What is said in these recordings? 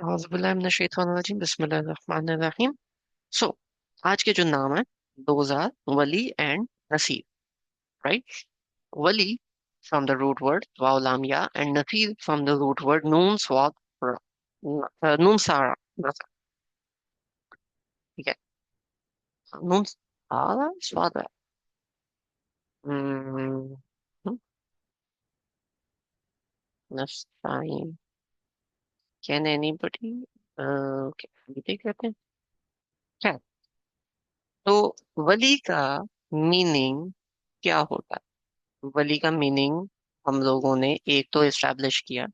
औज़ुबिल्लाहि बिस्मिल्लाहिर्रहमानिर्रहीम। सो आज के जो नाम है, those are Wali and Naseeb, right? Wali from the root word waw lam ya, and Naseeb from the root word noon swad ra, नून सारा नसा, ठीक है। नून सारा स्वाद है। हम्म, नस्ताइन, कैन एनीबॉडी, देख लेते हैं क्या। तो वली का मीनिंग क्या होता है? वली का मीनिंग हम लोगों ने एक तो एस्टैब्लिश किया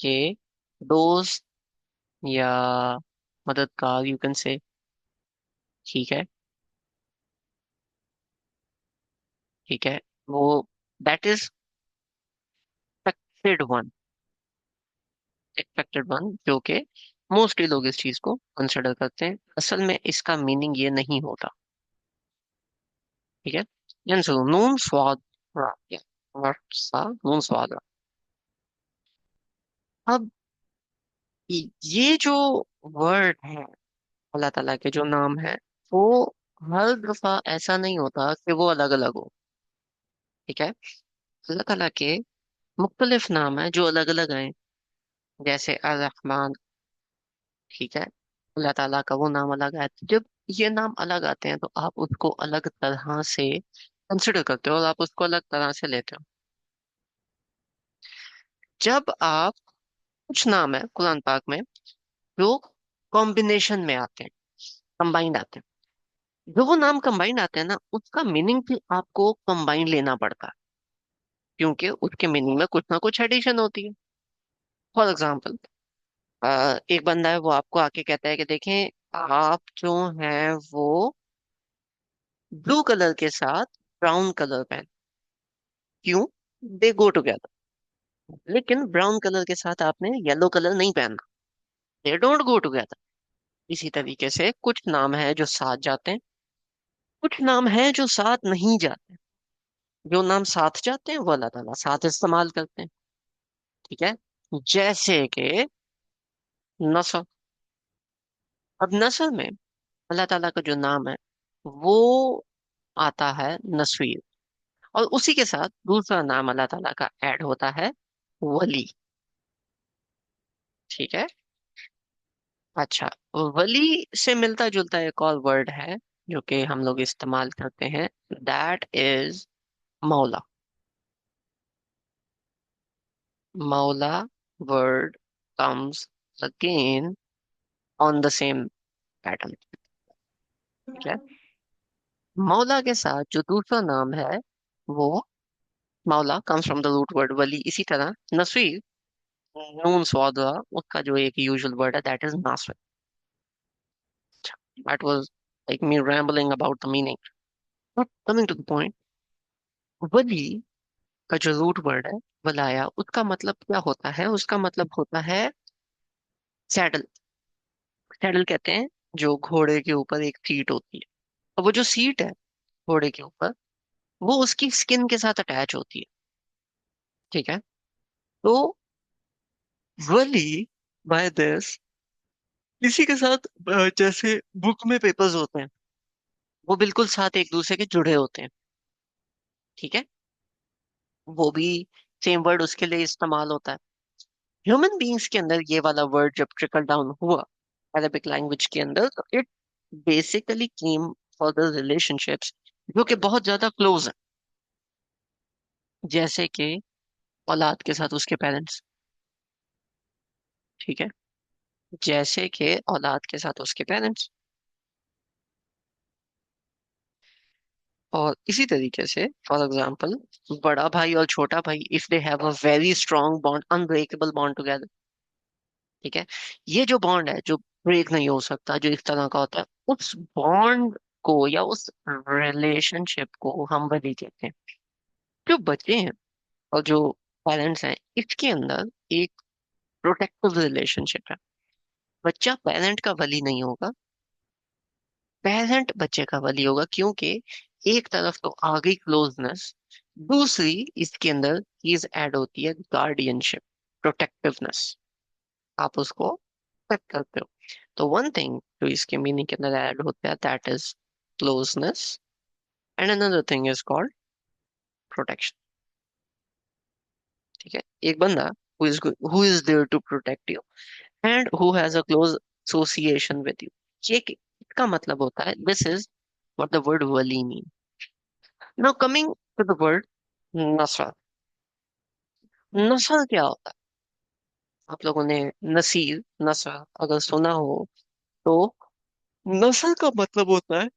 कि दोस्त या मददगार, यू कैन से, ठीक है। ठीक है, वो that is expected one, expected one, जो कि मोस्टली लोग इस चीज को कंसिडर करते हैं। असल में इसका मीनिंग ये नहीं होता, ठीक है। जैसे नून स्वाद रा, या सा नून स्वाद रा। अब ये जो वर्ड है, अल्लाह ताला के जो नाम है, वो हर दफा ऐसा नहीं होता कि वो अलग अलग हो, ठीक है। अल्लाह ताला के मुख्तलिफ नाम है जो अलग अलग हैं, जैसे अर रहमान, ठीक है। अल्लाह ताला का वो नाम अलग है। जब ये नाम अलग आते हैं तो आप उसको अलग तरह से कंसिडर करते हो और आप उसको अलग तरह से लेते हो। जब आप, कुछ नाम है कुरान पाक में जो कॉम्बिनेशन में आते हैं, कंबाइंड आते हैं, जो वो नाम कंबाइंड आते हैं ना, उसका मीनिंग भी आपको कंबाइंड लेना पड़ता है, क्योंकि उसके मीनिंग में कुछ ना कुछ एडिशन होती है। फॉर एग्जाम्पल, एक बंदा है, वो आपको आके कहता है कि देखें, आप जो हैं वो ब्लू कलर के साथ ब्राउन कलर पहन, क्यों? दे गो टुगेदर। लेकिन ब्राउन कलर के साथ आपने येलो कलर नहीं पहनना, दे डोंट गो टुगेदर। इसी तरीके से कुछ नाम है जो साथ जाते हैं, कुछ नाम है जो साथ नहीं जाते। जो नाम साथ जाते हैं वो अल्लाह ताला साथ इस्तेमाल करते हैं, ठीक है। जैसे कि नसर। अब नसर में अल्लाह ताला का जो नाम है वो आता है नसवीर, और उसी के साथ दूसरा नाम अल्लाह ताला का ऐड होता है, वली, ठीक है। अच्छा, वली से मिलता जुलता एक और वर्ड है जो कि हम लोग इस्तेमाल करते हैं, दैट इज मौला। मौला word comes again on the same pattern, ठीक है। मौला के साथ जो दूसरा नाम है वो, Maula comes from the root word Wali, इसी तरह नसवीर, नून स्वादा, उसका जो एक यूजुअल वर्ड है that is Nasir. That was like me rambling about the meaning. But coming to the point, वली का जो रूट वर्ड है वलाया, उसका मतलब क्या होता है? उसका मतलब होता है सैडल। सैडल कहते हैं जो घोड़े के ऊपर एक सीट होती है, और वो जो सीट है घोड़े के ऊपर, वो उसकी स्किन के साथ अटैच होती है, ठीक है। तो वली, बाय दिस, इसी के साथ जैसे बुक में पेपर्स होते हैं, वो बिल्कुल साथ एक दूसरे के जुड़े होते हैं, ठीक है। वो भी सेम वर्ड उसके लिए इस्तेमाल होता है। ह्यूमन बीइंग्स के अंदर ये वाला वर्ड जब ट्रिकल डाउन हुआ अरेबिक लैंग्वेज के अंदर, तो it basically came for the relationships जो कि बहुत ज्यादा क्लोज है, जैसे कि औलाद के साथ उसके पेरेंट्स, ठीक है। जैसे कि औलाद के साथ उसके पेरेंट्स, और इसी तरीके से फॉर एग्जांपल, बड़ा भाई और छोटा भाई, if they have a very strong bond, unbreakable bond together, ठीक है। ये जो बॉन्ड है जो ब्रेक नहीं हो सकता, जो इस तरह का होता है, उस बॉन्ड को या उस रिलेशनशिप को हम वली कहते हैं। जो बच्चे हैं और जो पेरेंट्स हैं, इसके अंदर एक प्रोटेक्टिव रिलेशनशिप है। बच्चा पेरेंट का वली नहीं होगा, पेरेंट बच्चे का वली होगा, क्योंकि एक तरफ तो आ गई क्लोजनेस, दूसरी इसके अंदर चीज ऐड होती है गार्डियनशिप, प्रोटेक्टिवनेस। आप उसको एक्सपेक्ट करते हो। तो वन थिंग जो इसके मीनिंग के अंदर ऐड होता है that is closeness, and another thing is called protection. ठीक है, एक बंदा who is there to protect you and who has a close association with you, ये इसका मतलब होता है, this is what the word वली mean. Now coming to the word नस्ल। नस्ल क्या होता है? आप लोगों ने नसीर नस्ल अगर सुना हो तो नस्ल का मतलब होता है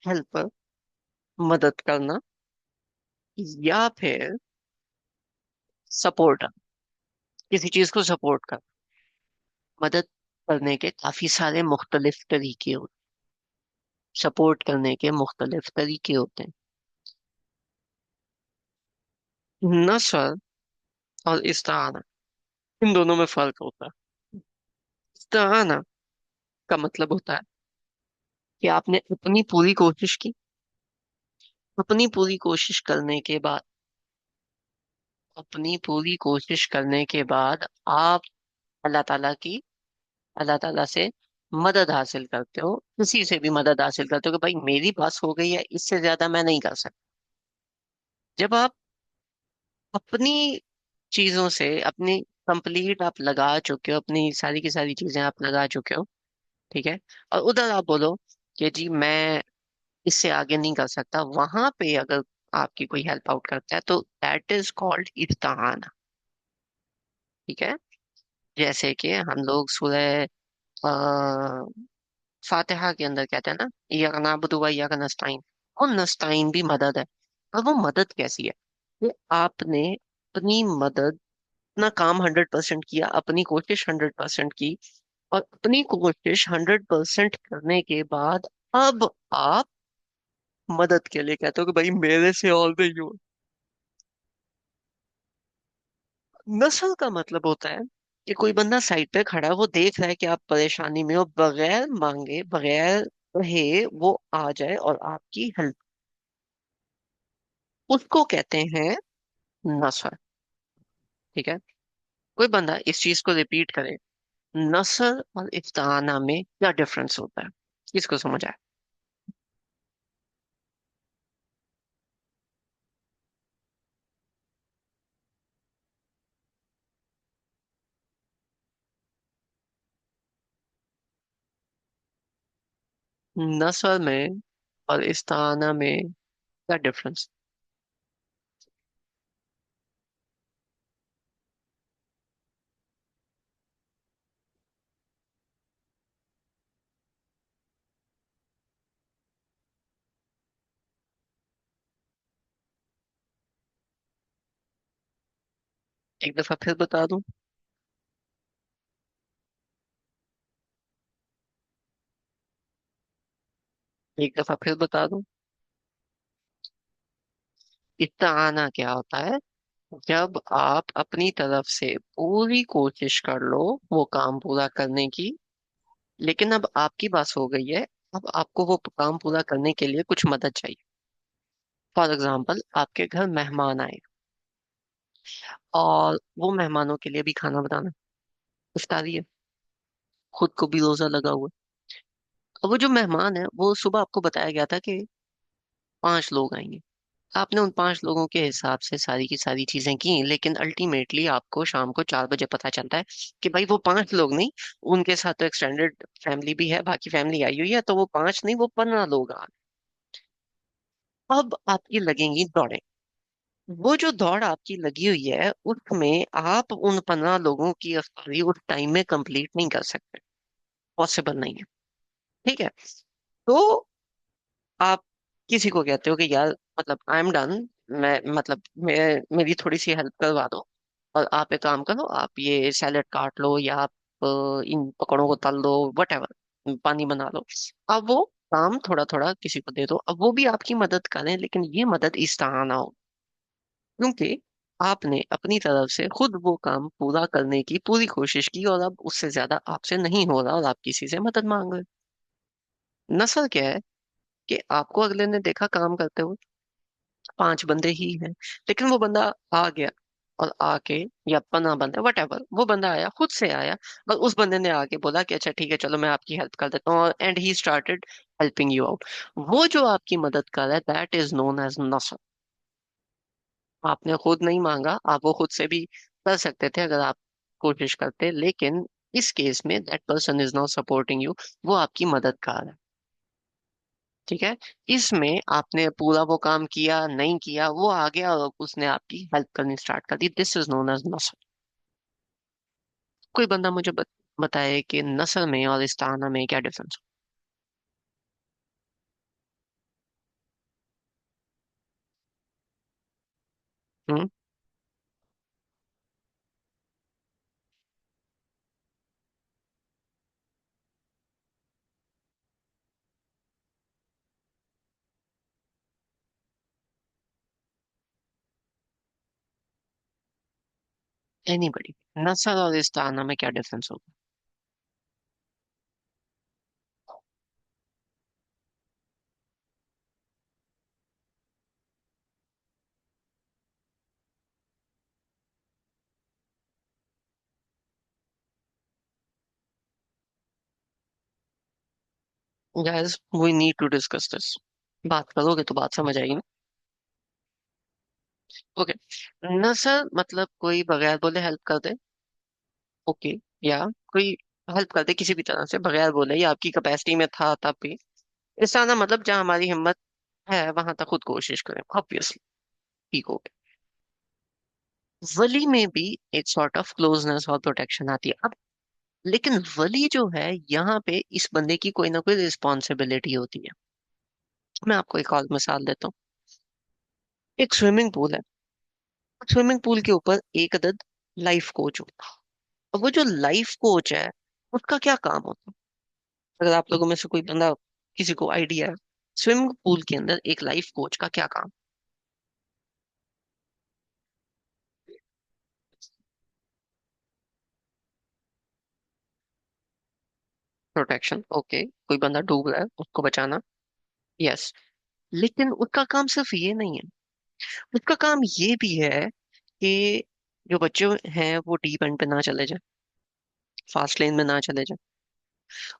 हेल्पर, मदद करना, या फिर सपोर्ट, किसी चीज को सपोर्ट कर। मदद करने के काफी सारे मुख्तलिफ तरीके होते हैं, सपोर्ट करने के मुख्तलिफ तरीके होते हैं। नस्ल और इस्ताना, इन दोनों में फर्क होता है। इस्ताना का मतलब होता है कि आपने अपनी पूरी कोशिश की, अपनी पूरी कोशिश करने के बाद, अपनी पूरी कोशिश करने के बाद आप अल्लाह ताला की, अल्लाह ताला से मदद हासिल करते हो, किसी से भी मदद हासिल करते हो कि भाई मेरी बस हो गई है, इससे ज्यादा मैं नहीं कर सकता। जब आप अपनी चीजों से अपनी कंप्लीट आप लगा चुके हो, अपनी सारी की सारी चीजें आप लगा चुके हो, ठीक है, और उधर आप बोलो कि जी मैं इससे आगे नहीं कर सकता, वहां पे अगर आपकी कोई हेल्प आउट करता है तो दैट इज कॉल्ड इस्ताना। ठीक है, जैसे कि हम लोग सूरह फातिहा के अंदर कहते हैं ना, इय्याक नअबुदु व इय्याक नस्तईन, वो नस्तईन भी मदद है। और वो मदद कैसी है कि आपने अपनी मदद, अपना काम 100% किया, अपनी कोशिश 100% की, और अपनी कोशिश 100% करने के बाद अब आप मदद के लिए कहते हो कि भाई मेरे से ऑल द यू। नस्ल का मतलब होता है कि कोई बंदा साइड पे खड़ा है, वो देख रहा है कि आप परेशानी में हो, बगैर मांगे बगैर कहे वो आ जाए और आपकी हेल्प, उसको कहते हैं नस्ल। ठीक है, कोई बंदा इस चीज को रिपीट करे, नस्ल और इफ्ताना में क्या डिफरेंस होता है, किसको समझ आए? नस्ल में और इस्ताना में क्या डिफरेंस? एक दफा फिर बता दूं? एक दफा फिर बता दूं? इस्ताना क्या होता है? जब आप अपनी तरफ से पूरी कोशिश कर लो वो काम पूरा करने की, लेकिन अब आपकी बात हो गई है, अब आपको वो काम पूरा करने के लिए कुछ मदद चाहिए। फॉर एग्जाम्पल, आपके घर मेहमान आए और वो मेहमानों के लिए भी खाना बनाना, इफ्तारी है, खुद को भी रोजा लगा हुआ है। अब वो जो मेहमान है, वो सुबह आपको बताया गया था कि 5 लोग आएंगे। आपने उन 5 लोगों के हिसाब से सारी की सारी चीजें की, लेकिन अल्टीमेटली आपको शाम को 4 बजे पता चलता है कि भाई वो 5 लोग नहीं, उनके साथ तो एक्सटेंडेड फैमिली भी है, बाकी फैमिली आई हुई है, तो वो 5 नहीं, वो 15 लोग आ गए। अब आपकी लगेंगी दौड़ें। वो जो दौड़ आपकी लगी हुई है उसमें आप उन 15 लोगों की अफ्तारी उस टाइम में कंप्लीट नहीं कर सकते, पॉसिबल नहीं है। ठीक है, तो आप किसी को कहते हो कि यार मतलब आई एम डन, मैं मतलब मेरी थोड़ी सी हेल्प करवा दो, और आप एक काम करो, आप ये सैलेड काट लो, या आप इन पकौड़ों को तल दो, वट एवर, पानी बना लो। अब वो काम थोड़ा थोड़ा किसी को दे दो, अब वो भी आपकी मदद करें, लेकिन ये मदद इस्ताना हो, क्योंकि आपने अपनी तरफ से खुद वो काम पूरा करने की पूरी कोशिश की, और अब उससे ज्यादा आपसे नहीं हो रहा और आप किसी से मदद मांग रहे हो। नस्ल क्या है कि आपको अगले ने देखा काम करते हुए, 5 बंदे ही हैं, लेकिन वो बंदा आ गया, और आके, या पना बंदा वट एवर, वो बंदा आया, खुद से आया, और उस बंदे ने आके बोला कि अच्छा ठीक है चलो मैं आपकी हेल्प कर देता हूँ, and he started helping you out. वो जो आपकी मदद कर रहा है, दैट इज नोन एज नसर। आपने खुद नहीं मांगा, आप वो खुद से भी कर सकते थे अगर आप कोशिश करते, लेकिन इस केस में that person is not supporting you, वो आपकी मदद कर रहा है। ठीक है, इसमें आपने पूरा वो काम किया नहीं किया, वो आ गया और उसने आपकी हेल्प करनी स्टार्ट कर दी, दिस इज नोन एज नसर। कोई बंदा मुझे बताए कि नसर में और इस्ताना में क्या डिफरेंस। हम्म। एनीबडी, नसर और इस्ताना में क्या डिफरेंस होगा? Guys we need to discuss this. बात करोगे तो बात समझ आएगी ना। ओके, नसर मतलब कोई बगैर बोले हेल्प कर दे। ओके, या कोई हेल्प कर दे किसी भी तरह से बगैर बोले, या आपकी कैपेसिटी में था तब भी। इस्ताना मतलब जहाँ हमारी हिम्मत है वहां तक खुद कोशिश करें, ऑब्वियसली। ठीक हो गया। वली में भी एक सॉर्ट ऑफ क्लोजनेस और प्रोटेक्शन आती है अब। लेकिन वली जो है, यहाँ पे इस बंदे की कोई ना कोई रिस्पॉन्सिबिलिटी होती है। मैं आपको एक और मिसाल देता हूँ। एक स्विमिंग पूल है, स्विमिंग पूल के ऊपर एक अदद लाइफ कोच होता है। अब वो जो लाइफ कोच है, उसका क्या काम होता है? अगर आप लोगों में से कोई बंदा, किसी को आइडिया है, स्विमिंग पूल के अंदर एक लाइफ कोच का क्या काम? Protection, okay. कोई बंदा डूब रहा है, उसको बचाना, यस। लेकिन उसका काम सिर्फ ये नहीं है, उसका काम ये भी है कि जो बच्चे हैं वो डीप एंड पे ना चले जाए, फास्ट लेन में ना चले जाए।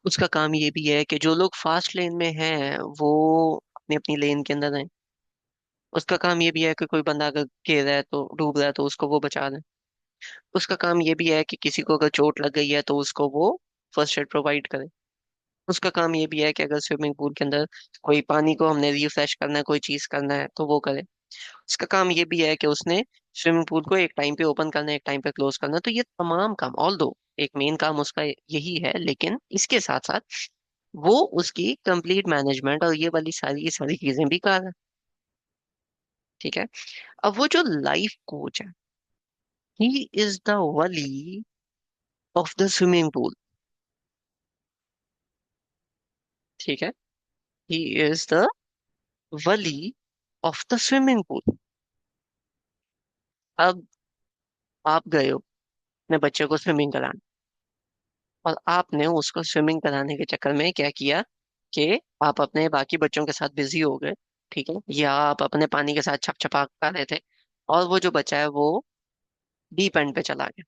उसका काम ये भी है कि जो लोग फास्ट लेन में हैं वो अपनी अपनी लेन के अंदर रहें। उसका काम ये भी है कि कोई बंदा अगर गिर रहा है तो डूब रहा है तो उसको वो बचा ले। उसका काम ये भी है कि किसी को अगर चोट लग गई है तो उसको वो फर्स्ट एड प्रोवाइड करे। उसका काम ये भी है कि अगर स्विमिंग पूल के अंदर कोई पानी को हमने रिफ्रेश करना है, कोई चीज करना है तो वो करे। उसका काम ये भी है कि उसने स्विमिंग पूल को एक टाइम पे ओपन करना है, एक टाइम पे क्लोज करना है। तो ये तमाम काम, ऑल दो एक मेन काम उसका यही है, लेकिन इसके साथ साथ वो उसकी कंप्लीट मैनेजमेंट और ये वाली सारी चीजें भी कर रहा है। ठीक है। अब वो जो लाइफ कोच है, he is the Wali of the swimming pool. ठीक है, he is the Wali of the swimming pool. अब आप गए हो अपने बच्चे को स्विमिंग कराने, और आपने उसको स्विमिंग कराने के चक्कर में क्या किया कि आप अपने बाकी बच्चों के साथ बिजी हो गए। ठीक है, या आप अपने पानी के साथ छप छपा कर रहे थे, और वो जो बच्चा है वो डीप एंड पे चला गया।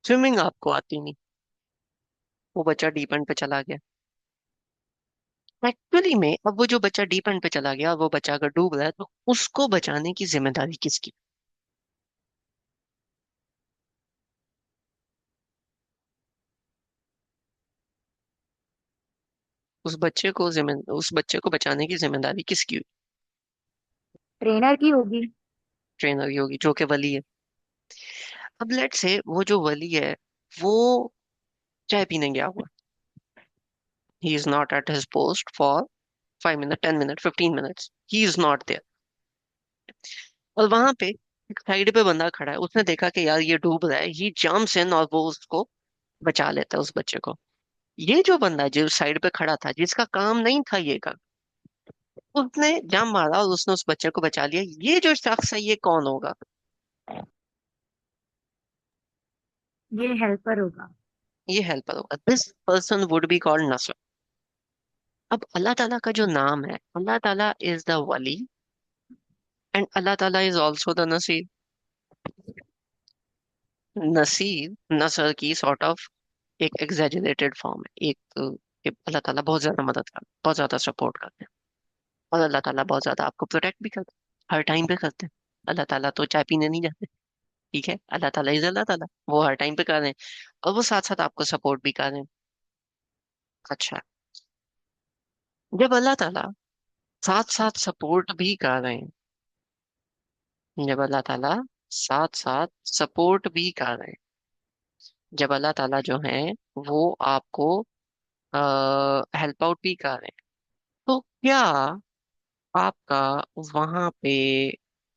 स्विमिंग आपको आती नहीं, वो बच्चा डीप एंड पे चला गया। एक्चुअली में अब वो जो बच्चा डीप एंड पे चला गया और वो बच्चा अगर डूब रहा है तो उसको बचाने की जिम्मेदारी किसकी? उस बच्चे को बचाने की जिम्मेदारी किसकी हुई? ट्रेनर की होगी। ट्रेनर की होगी, जो कि वली है। अब लेट से वो जो वली है वो चाय पीने गया हुआ, he is not at his post for 5 minute, 10 minute, 15 minutes, he is not there. और वहां पे एक साइड पे बंदा खड़ा है, उसने देखा कि यार ये डूब रहा है, ही जंप्स इन और वो उसको बचा लेता है, उस बच्चे को। ये जो बंदा जो साइड पे खड़ा था, जिसका काम नहीं था ये का, उसने जंप मारा और उसने उस बच्चे को बचा लिया। ये जो शख्स है ये कौन होगा? ये हेल्पर होगा। ये हेल्पर होगा, this person would be called Nasr. अब अल्लाह ताला का जो नाम है, Allah Ta'ala is the Wali, and Allah Ta'ala is also the Naseer. Naseeb Nasr की सॉर्ट ऑफ एक एग्जेजरेटेड फॉर्म है, एक कि अल्लाह ताला बहुत ज्यादा मदद करते हैं, बहुत ज्यादा सपोर्ट करते हैं, और अल्लाह ताला बहुत ज्यादा आपको प्रोटेक्ट भी करते हैं, हर टाइम पे करते हैं। अल्लाह ताला तो चाय पीने नहीं जाते, ठीक है, अल्लाह ताला इज अल्लाह ताला, वो हर टाइम पे कर रहे हैं, और वो साथ साथ आपको सपोर्ट भी कर रहे हैं। अच्छा, जब अल्लाह ताला साथ साथ सपोर्ट भी कर रहे हैं, जब अल्लाह ताला साथ साथ सपोर्ट भी कर रहे हैं, जब अल्लाह ताला जो है वो आपको हेल्प आउट भी कर रहे हैं, तो क्या आपका वहां पे,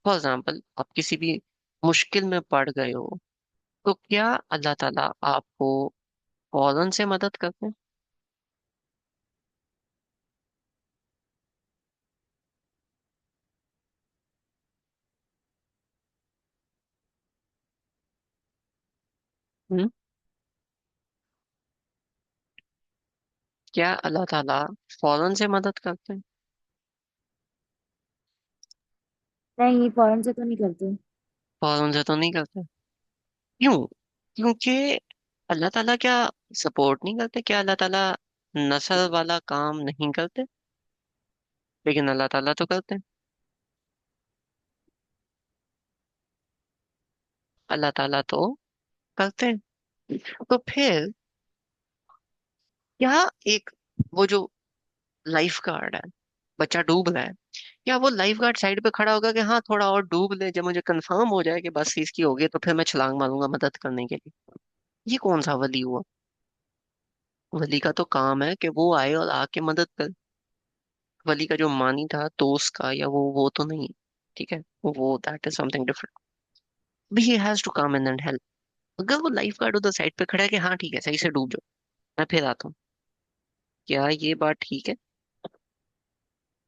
फॉर एग्जाम्पल आप किसी भी मुश्किल में पड़ गए हो, तो क्या अल्लाह ताला आपको फौरन से मदद करते हैं? हम्म? क्या अल्लाह ताला फौरन से मदद करते हैं? नहीं, फौरन से तो नहीं करते। फौरन से तो नहीं करते। क्यों? क्योंकि अल्लाह ताला क्या सपोर्ट नहीं करते? क्या अल्लाह ताला नस्ल वाला काम नहीं करते? लेकिन अल्लाह ताला तो करते हैं। अल्लाह ताला तो करते हैं। तो फिर क्या एक, वो जो लाइफ गार्ड है, बच्चा डूब रहा है, क्या वो लाइफ गार्ड साइड पे खड़ा होगा कि हाँ थोड़ा और डूब ले, जब मुझे कंफर्म हो जाए कि बस इसकी होगी तो फिर मैं छलांग मारूंगा मदद करने के लिए? ये कौन सा वली हुआ? वली का तो काम है कि वो आए और आके मदद करे। वली का जो मानी था दोस्त का, या वो तो नहीं, ठीक है, वो दैट इज समथिंग डिफरेंट। भी he has to come in and help. अगर वो लाइफ गार्ड उधर साइड पे खड़ा है कि हाँ ठीक है सही से डूब जाओ, मैं फिर आता हूँ, क्या ये बात ठीक है?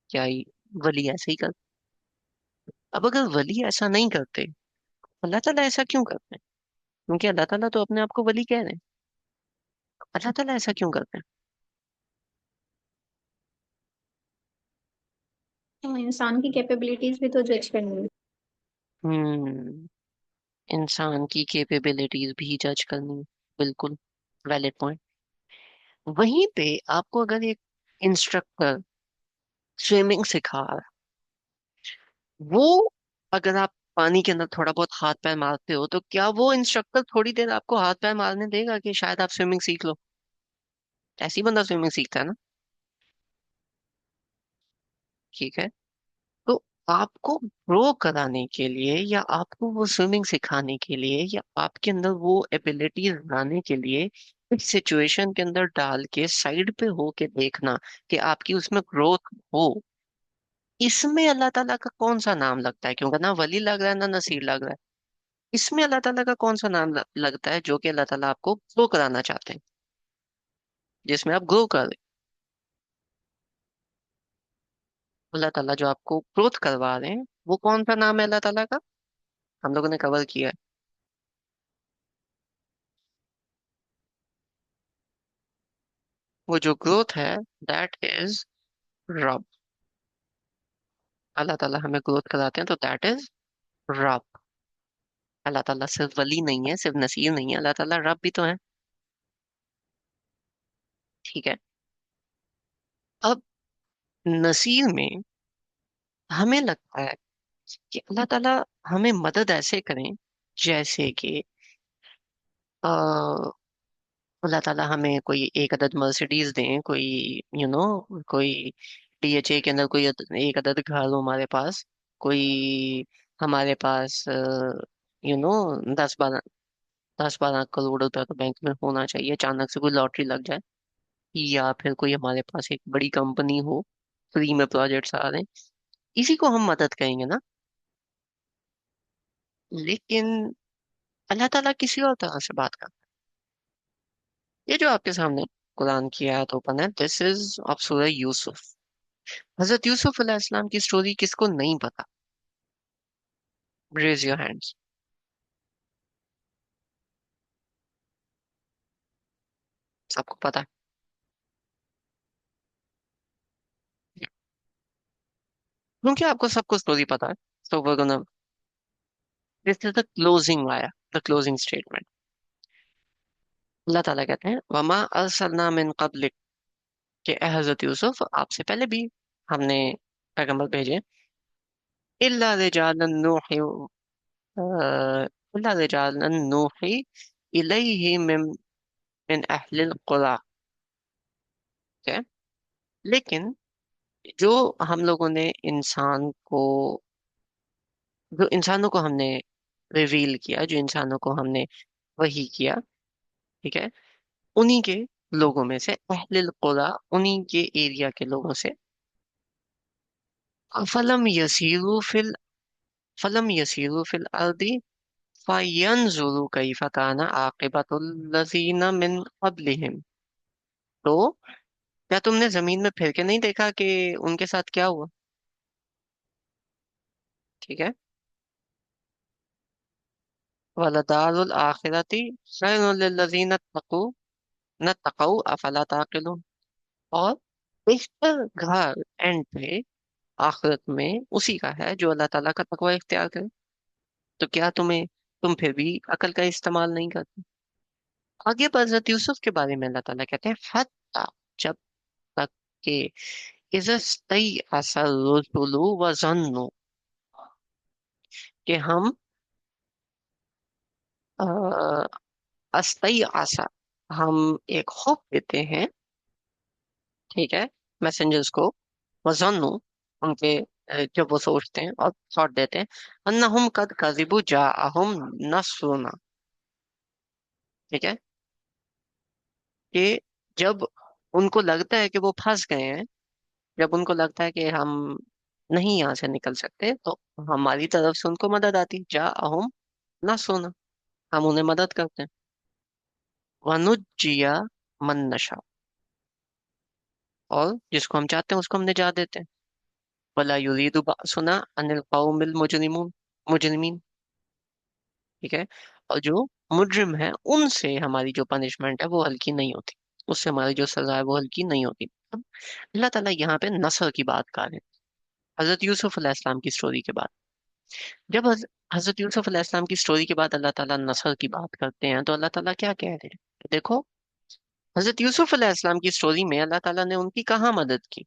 क्या ये वली ऐसे ही कर? अब अगर वली ऐसा नहीं करते, अल्लाह ताला ऐसा क्यों करते हैं? क्योंकि अल्लाह ताला तो अपने आप को वली कह रहे हैं, अल्लाह ताला ऐसा क्यों करते हैं? तो इंसान की कैपेबिलिटीज भी तो जज करनी है। हम्म, इंसान की कैपेबिलिटीज भी जज करनी है, बिल्कुल वैलिड पॉइंट। वहीं पे आपको अगर एक इंस्ट्रक्टर स्विमिंग सिखा रहा है, वो, अगर आप पानी के अंदर थोड़ा बहुत हाथ पैर मारते हो, तो क्या वो इंस्ट्रक्टर थोड़ी देर आपको हाथ पैर मारने देगा कि शायद आप स्विमिंग सीख लो? ऐसी बंदा स्विमिंग सीखता है ना, ठीक है। तो आपको ग्रो कराने के लिए, या आपको वो स्विमिंग सिखाने के लिए, या आपके अंदर वो एबिलिटीज लाने के लिए, इस सिचुएशन के अंदर डाल के साइड पे हो के देखना कि आपकी उसमें ग्रोथ हो, इसमें अल्लाह ताला का कौन सा नाम लगता है? क्योंकि ना वली लग रहा है ना नसीर लग रहा है, इसमें अल्लाह ताला का कौन सा नाम लगता है जो कि अल्लाह ताला आपको ग्रो कराना चाहते हैं, जिसमें आप ग्रो कर रहे हैं? अल्लाह ताला जो आपको ग्रोथ करवा रहे हैं, वो कौन सा नाम है अल्लाह ताला का? हम लोगों ने कवर किया है। वो जो ग्रोथ है, दैट इज रब। अल्लाह ताला हमें ग्रोथ कराते हैं, तो दैट इज रब। अल्लाह ताला सिर्फ वली नहीं है, सिर्फ नसीर नहीं है, अल्लाह ताला रब भी तो है, ठीक है। अब नसीर में हमें लगता है कि अल्लाह ताला हमें मदद ऐसे करें, जैसे कि अ, अल्लाह ताला हमें कोई एक अदद मर्सिडीज दें, कोई कोई डीएचए के अंदर कोई एक अदद घर हो हमारे पास, कोई हमारे पास 10-12 करोड़ रुपए तो बैंक में होना चाहिए, अचानक से कोई लॉटरी लग जाए, या फिर कोई हमारे पास एक बड़ी कंपनी हो, फ्री में प्रोजेक्ट्स आ रहे हैं, इसी को हम मदद करेंगे ना। लेकिन अल्लाह ताला किसी और तरह से बात करता है। ये जो आपके सामने कुरान की आयत ओपन है, दिस इज ऑफ सूरह यूसुफ। हजरत यूसुफ अलैहिस्सलाम की स्टोरी किसको नहीं पता? Raise your hands. सबको पता है, क्योंकि आपको सबको स्टोरी पता है। तो we're gonna, this is the closing आया, द क्लोजिंग स्टेटमेंट। अल्लाह ताला कहते हैं वमा अरसलना मिन क़ब्लिक, कि ए हजरत यूसुफ आपसे पहले भी हमने पैगंबर भेजे, इल्ला रिजालन नूही इल्ला रिजालन नूही इलैहि मिन अहलिल कुरा। ठीक है? लेकिन जो हम लोगों ने जो इंसानों को हमने रिवील किया, जो इंसानों को हमने वही किया, ठीक है, उन्हीं के लोगों में से, अहलिल कुरा, उन्हीं के एरिया के लोगों से। फलम यसीरु फिल फलम यसीरु फिल अर्दी फयंजुरु कैफ काना आकिबतुल लजीना मिन क़ब्लिहिम। तो क्या तुमने जमीन में फिर के नहीं देखा कि उनके साथ क्या हुआ? ठीक है। वलदारुल आखिरती खैरुल लिल्लज़ीना तक़ू न तक़ऊ अफला ताक़िलून। और बेहतर घर एंड पे आखिरत में उसी का है जो अल्लाह ताला का तकवा इख्तियार करे। तो क्या तुम फिर भी अकल का इस्तेमाल नहीं करते? आगे पर हज़रत यूसुफ के बारे में अल्लाह ताला कहते हैं हत्ता, जब तक के इज़स्तई असर रुसुलु व ज़न्नु, कि हम अस्तई आसा, हम एक होप देते हैं, ठीक है, मैसेंजर्स को, वजन्नु, उनके जब वो सोचते हैं और थॉट देते हैं, अन्नहुम कद कज़िबू जाअहुम नस्रुना, ठीक है, कि जब उनको लगता है कि वो फंस गए हैं, जब उनको लगता है कि हम नहीं यहाँ से निकल सकते, तो हमारी तरफ से उनको मदद आती, जाअहुम नस्रुना, हम उन्हें मदद करते हैं। वनुज्जिया मन नशा, और जिसको हम चाहते हैं उसको हम निजात देते हैं। वला युरीदु बासुना अनिल कौमिल मुजरिमीन, ठीक है, और जो मुजरिम है उनसे हमारी जो पनिशमेंट है वो हल्की नहीं होती, उससे हमारी जो सजा है वो हल्की नहीं होती। अब अल्लाह ताला यहाँ पे नसर की बात कर रहे हैं हजरत यूसुफ अलैहिस्सलाम की स्टोरी के बाद। जब हजरत यूसुफ अलैहिस्सलाम की स्टोरी के बाद अल्लाह ताला नसर की बात करते हैं, तो अल्लाह ताला क्या कह रहे हैं? देखो, हजरत यूसुफ अलैहिस्सलाम की स्टोरी में अल्लाह ताला ने उनकी कहाँ मदद की?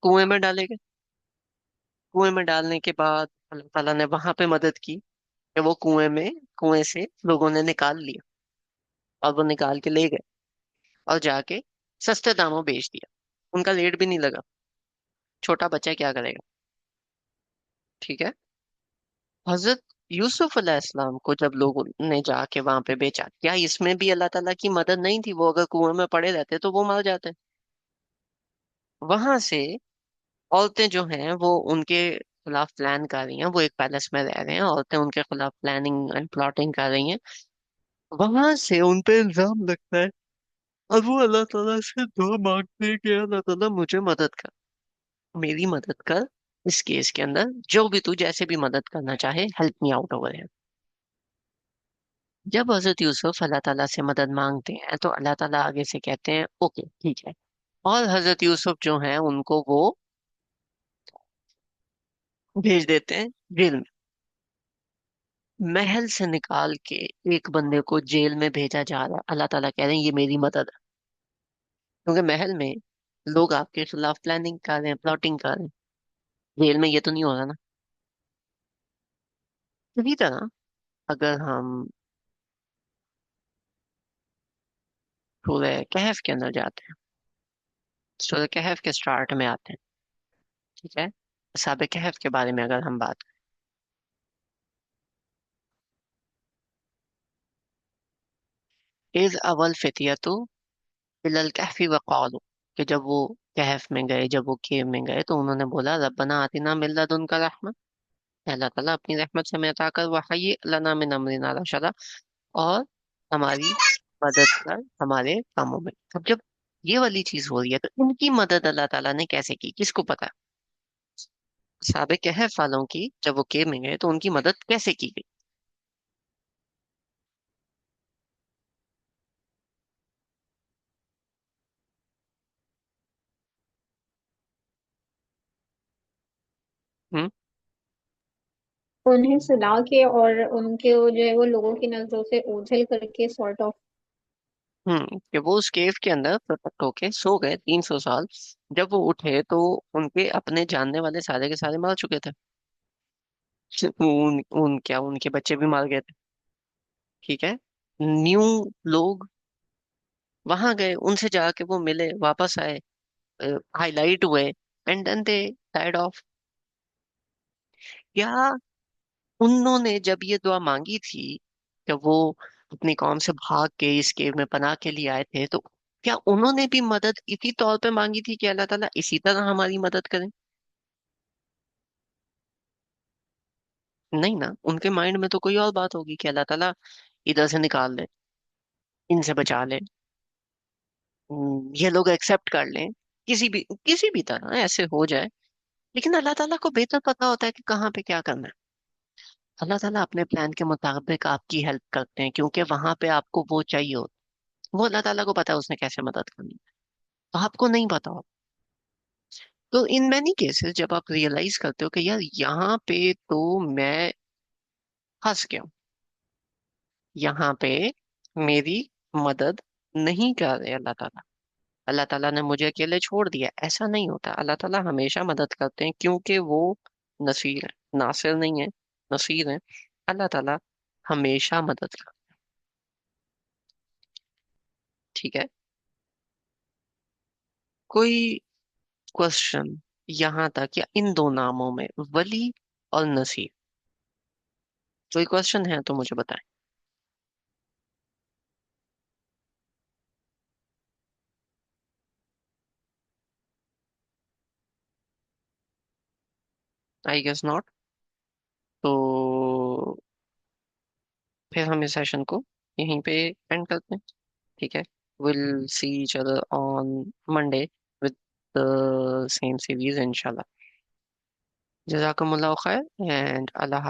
कुएं में डाले गए। कुएं में डालने के बाद अल्लाह ताला ने वहां पे मदद की कि वो कुएं से लोगों ने निकाल लिया, और वो निकाल के ले गए और जाके सस्ते दामों बेच दिया। उनका रेट भी नहीं लगा। छोटा बच्चा क्या करेगा? ठीक है। हजरत यूसुफ अलैहिस्सलाम को जब लोगों ने जाके वहां पे बेचा, क्या इसमें भी अल्लाह ताला की मदद नहीं थी? वो अगर कुएं में पड़े रहते तो वो मर जाते। वहां से औरतें जो हैं वो उनके खिलाफ प्लान कर रही हैं, वो एक पैलेस में रह रहे हैं, औरतें उनके खिलाफ प्लानिंग एंड प्लॉटिंग कर रही हैं। वहां से उन पे इल्जाम लगता है, और वो अल्लाह ताला से दुआ मांगते हैं कि अल्लाह ताला मुझे मदद कर, मेरी मदद कर इस केस के अंदर, जो भी तू जैसे भी मदद करना चाहे, हेल्प मी आउट ओवर है। जब हजरत यूसुफ अल्लाह ताला से मदद मांगते हैं तो अल्लाह ताला आगे से कहते हैं ओके ठीक है, और हजरत यूसुफ जो हैं उनको वो भेज देते हैं जेल में। महल से निकाल के एक बंदे को जेल में भेजा जा रहा है, अल्लाह ताला कह रहे हैं ये मेरी मदद है, क्योंकि महल में लोग आपके खिलाफ प्लानिंग कर रहे हैं, प्लॉटिंग कर रहे हैं, जेल में ये तो नहीं हो रहा ना। इसी तरह अगर हम सूरह कहफ के अंदर जाते हैं, सूरह कहफ के स्टार्ट में आते हैं, ठीक है, असाब कहफ के बारे में अगर हम बात करें, इज अवल फितियतु इलल कहफी वक़ालू, कि जब वो कहफ में गए, जब वो केव में गए, तो उन्होंने बोला रब्बना आतिना मिन लदुनका रहमत, अल्लाह ताला अपनी रहमत से हमें अता कर, वहय्यि लना मिन अमरिना रशदा, और हमारी मदद कर हमारे कामों में। अब जब ये वाली चीज हो रही है, तो इनकी मदद अल्लाह ताला ने कैसे की, किसको पता? साबिक कहफ वालों की, जब वो केव में गए तो उनकी मदद कैसे की गई? हम्म उन्हें सुला के और उनके वो जो है वो लोगों की नजरों से ओझल करके सॉर्ट ऑफ। कि वो उस केव के अंदर प्रोटेक्ट होके सो गए 300 साल। जब वो उठे तो उनके अपने जानने वाले सारे के सारे मर चुके थे। उनके बच्चे भी मर गए थे। ठीक है। न्यू लोग वहां गए, उनसे जाके वो मिले, वापस आए, हाईलाइट हुए, and then they died off. क्या उन्होंने जब ये दुआ मांगी थी, जब वो अपनी कौम से भाग के इस केव में पनाह के लिए आए थे, तो क्या उन्होंने भी मदद इसी तौर पे मांगी थी कि अल्लाह ताला इसी तरह हमारी मदद करें? नहीं ना, उनके माइंड में तो कोई और बात होगी कि अल्लाह ताला इधर से निकाल ले, इनसे बचा ले, ये लोग एक्सेप्ट कर लें, किसी भी तरह ऐसे हो जाए। लेकिन अल्लाह ताला को बेहतर पता होता है कि कहाँ पे क्या करना है। अल्लाह ताला अपने प्लान के मुताबिक आपकी हेल्प करते हैं, क्योंकि वहां पे आपको वो चाहिए होता है। वो अल्लाह ताला को पता है उसने कैसे मदद करनी है, तो आपको नहीं पता हो। तो इन मैनी केसेस जब आप रियलाइज करते हो कि यार यहाँ पे तो मैं फंस गया हूँ, यहाँ पे मेरी मदद नहीं कर रहे अल्लाह ताला, अल्लाह ताला ने मुझे अकेले छोड़ दिया, ऐसा नहीं होता। अल्लाह ताला हमेशा मदद करते हैं, क्योंकि वो नसीर है, नासिर नहीं है, नसीर है। अल्लाह ताला हमेशा मदद करते हैं। ठीक है। कोई क्वेश्चन यहाँ तक, या इन दो नामों में वली और नसीर, कोई क्वेश्चन है तो मुझे बताएं। I guess not. तो फिर हम इस सेशन को यहीं पे एंड करते हैं। ठीक है। Will see each other on Monday with the same series inshallah. जज़ाकुमुल्लाह खैर एंड अल्लाह